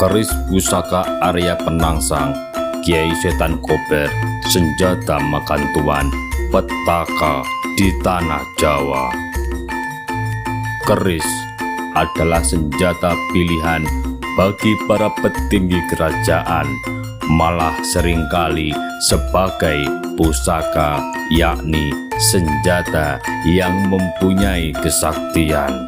keris pusaka Arya Penangsang, Kiai Setan Kober, senjata makan tuan, petaka di tanah Jawa. Keris adalah senjata pilihan bagi para petinggi kerajaan, malah seringkali sebagai pusaka, yakni senjata yang mempunyai kesaktian.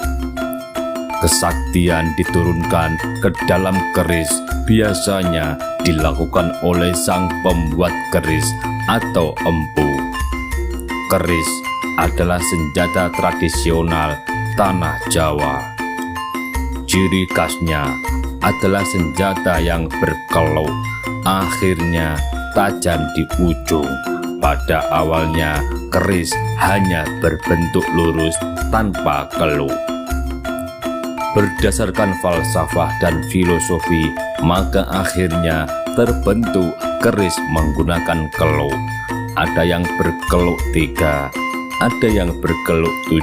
Kesaktian diturunkan ke dalam keris biasanya dilakukan oleh sang pembuat keris atau empu. Keris adalah senjata tradisional tanah Jawa. Ciri khasnya adalah senjata yang berkeluk, akhirnya tajam di ujung. Pada awalnya keris hanya berbentuk lurus tanpa keluk. Berdasarkan falsafah dan filosofi, maka akhirnya terbentuk keris menggunakan keluk. Ada yang berkeluk 3, ada yang berkeluk 7,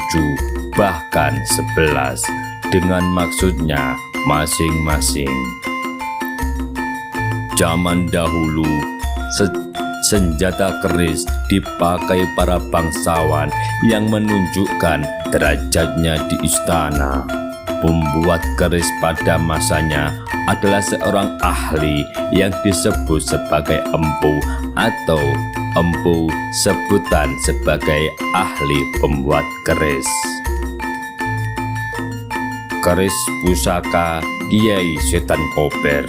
bahkan 11, dengan maksudnya masing-masing. Zaman dahulu, senjata keris dipakai para bangsawan yang menunjukkan derajatnya di istana. Pembuat keris pada masanya adalah seorang ahli yang disebut sebagai empu, atau empu sebutan sebagai ahli pembuat keris. Keris pusaka Kiai Setan Kober.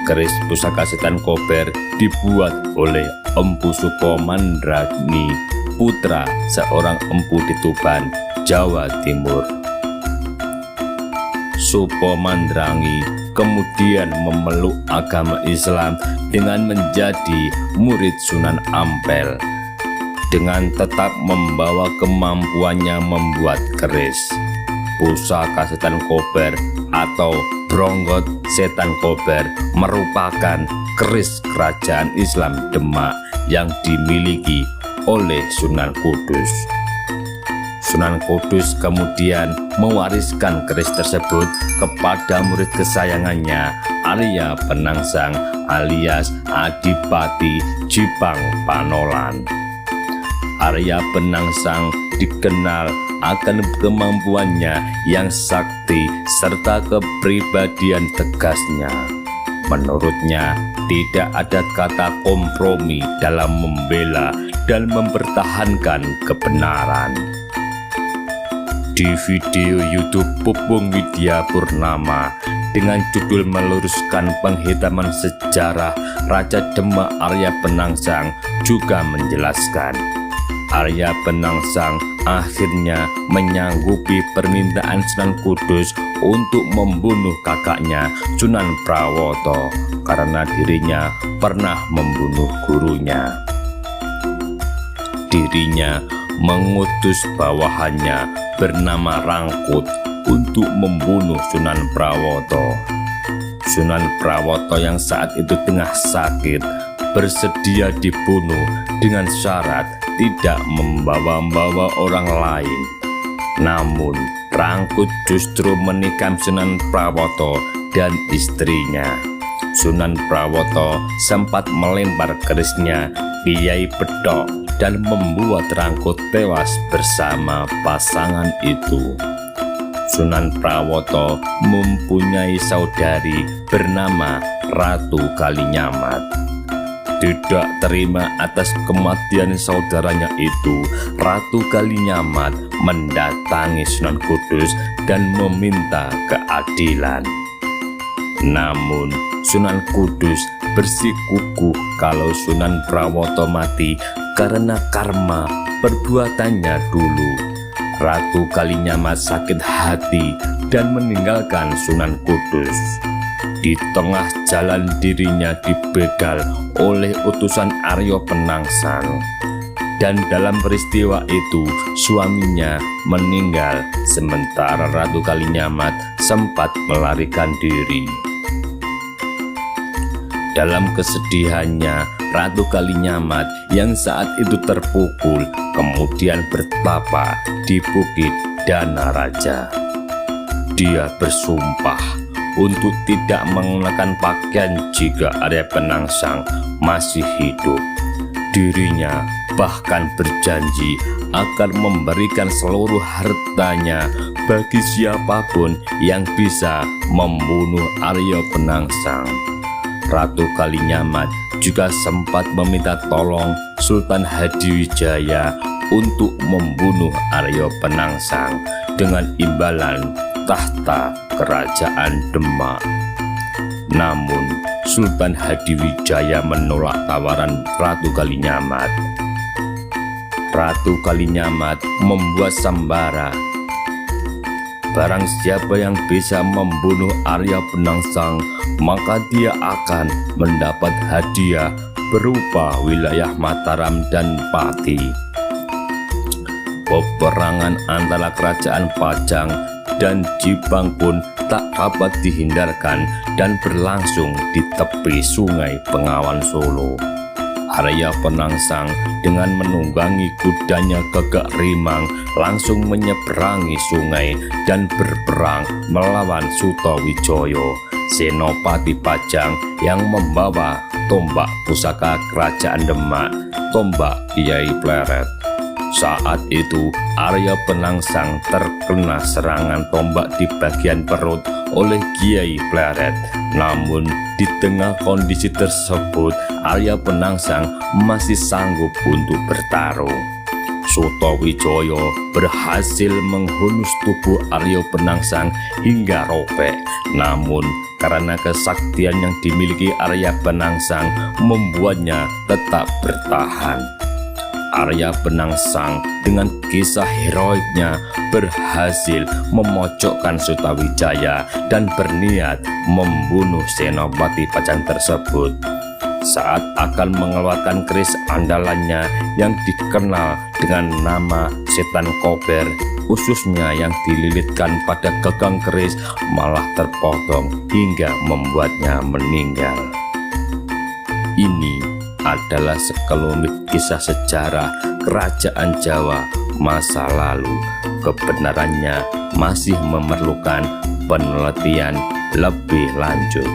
Keris pusaka Setan Kober dibuat oleh Empu Sukomandrani, putra seorang empu di Tuban, Jawa Timur. Supomandrangi kemudian memeluk agama Islam dengan menjadi murid Sunan Ampel, dengan tetap membawa kemampuannya membuat keris. Pusaka Setan Kober atau Bronggot Setan Kober merupakan keris kerajaan Islam Demak yang dimiliki oleh Sunan Kudus. Sunan Kudus kemudian mewariskan keris tersebut kepada murid kesayangannya, Arya Penangsang alias Adipati Jipang Panolan. Arya Penangsang dikenal akan kemampuannya yang sakti serta kepribadian tegasnya. Menurutnya, tidak ada kata kompromi dalam membela dan mempertahankan kebenaran. Di video YouTube Pupung Widya Purnama dengan judul meluruskan penghitaman sejarah Raja Demak Arya Penangsang juga menjelaskan, Arya Penangsang akhirnya menyanggupi permintaan Sunan Kudus untuk membunuh kakaknya Sunan Prawoto karena dirinya pernah membunuh gurunya. Dirinya mengutus bawahannya bernama Rangkut untuk membunuh Sunan Prawoto. Sunan Prawoto yang saat itu tengah sakit bersedia dibunuh dengan syarat tidak membawa-bawa orang lain. Namun Rangkut justru menikam Sunan Prawoto dan istrinya. Sunan Prawoto sempat melempar kerisnya Kiai Pedok dan membuat Rangkut tewas bersama pasangan itu. Sunan Prawoto mempunyai saudari bernama Ratu Kalinyamat. Tidak terima atas kematian saudaranya itu, Ratu Kalinyamat mendatangi Sunan Kudus dan meminta keadilan. Namun Sunan Kudus bersikukuh kalau Sunan Prawoto mati karena karma perbuatannya dulu. Ratu Kalinyamat sakit hati dan meninggalkan Sunan Kudus. Di tengah jalan dirinya dibegal oleh utusan Arya Penangsang. Dan dalam peristiwa itu suaminya meninggal sementara Ratu Kalinyamat sempat melarikan diri. Dalam kesedihannya, Ratu Kalinyamat yang saat itu terpukul kemudian bertapa di Bukit Dana Raja. Dia bersumpah untuk tidak mengenakan pakaian jika Arya Penangsang masih hidup. Dirinya bahkan berjanji akan memberikan seluruh hartanya bagi siapapun yang bisa membunuh Arya Penangsang. Ratu Kalinyamat juga sempat meminta tolong Sultan Hadiwijaya untuk membunuh Arya Penangsang dengan imbalan tahta kerajaan Demak. Namun Sultan Hadiwijaya menolak tawaran Ratu Kalinyamat. Ratu Kalinyamat membuat sambara, barang siapa yang bisa membunuh Arya Penangsang, maka dia akan mendapat hadiah berupa wilayah Mataram dan Pati. Peperangan antara kerajaan Pajang dan Jipang pun tak dapat dihindarkan dan berlangsung di tepi sungai Bengawan Solo. Arya Penangsang dengan menunggangi kudanya Gagak Rimang langsung menyeberangi sungai dan berperang melawan Sutawijaya, Senopati Pajang yang membawa tombak pusaka kerajaan Demak, tombak Kiai Pleret. Saat itu Arya Penangsang terkena serangan tombak di bagian perut oleh Kiai Pleret. Namun di tengah kondisi tersebut Arya Penangsang masih sanggup untuk bertarung. Sutawijaya berhasil menghunus tubuh Arya Penangsang hingga robek. Namun karena kesaktian yang dimiliki Arya Penangsang membuatnya tetap bertahan. Arya Penangsang dengan kisah heroiknya berhasil memojokkan Sutawijaya dan berniat membunuh Senopati Pajang tersebut. Saat akan mengeluarkan keris andalannya yang dikenal dengan nama Setan Kober, ususnya yang dililitkan pada gagang keris malah terpotong hingga membuatnya meninggal. Ini adalah sekelumit kisah sejarah kerajaan Jawa masa lalu. Kebenarannya masih memerlukan penelitian lebih lanjut.